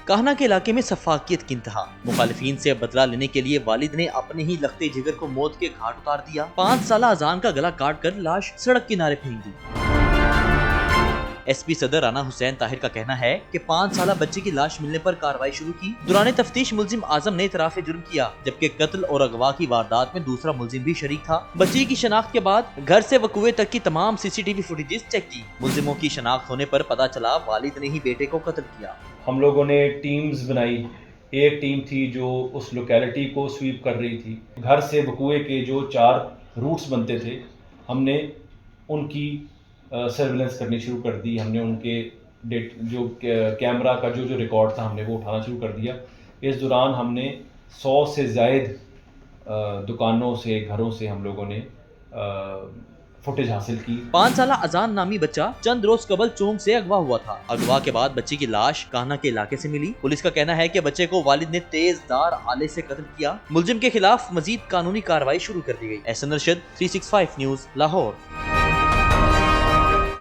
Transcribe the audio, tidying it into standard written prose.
کاہنا کے علاقے میں سفاکیت کی انتہا، مخالفین سے بدلہ لینے کے لیے والد نے اپنے ہی لختے جگر کو موت کے گھاٹ اتار دیا، 5 سالہ اذان کا گلا کاٹ کر لاش سڑک کنارے پھینک دی۔ ایس پی صدر رانا حسین طاہر کا کہنا ہے کہ 5 سالہ بچے کی لاش ملنے پر کارروائی شروع کی۔ دوران تفتیش ملزم اعظم نے اعتراف جرم کیا، جبکہ قتل اور اغوا کی واردات میں دوسرا ملزم بھی شریک تھا۔ بچی کی شناخت کے بعد گھر سے وقوع تک کی تمام C C T V footages check کی۔ ملزموں کی شناخت ہونے پر پتہ چلا والد نے ہی بیٹے کو قتل کیا۔ ہم لوگوں نے ٹیمز بنائی، ایک ٹیم تھی جو اس لوکیلٹی کو سویپ کر رہی تھی، گھر سے وقوع کے جو 4 روٹس بنتے تھے ہم نے ان کی سرویلنس کرنی شروع کر دی۔ ہم نے ان کے جو کیمرہ کا جو ریکارڈ تھا ہم نے وہ اٹھانا شروع کر دیا۔ اس دوران ہم نے 100 سے زائد دکانوں سے، گھروں سے ہم لوگوں نے فوٹیج حاصل کی۔ 5 سالہ اذان نامی بچہ چند روز قبل چونک سے اغوا ہوا تھا۔ اغوا کے بعد بچی کی لاش کاہنا کے علاقے سے ملی۔ پولیس کا کہنا ہے کہ بچے کو والد نے تیز دھار آلے سے قتل کیا۔ ملزم کے خلاف مزید قانونی کارروائی شروع کر دی گئی۔ احسن ارشد، 365 نیوز، لاہور۔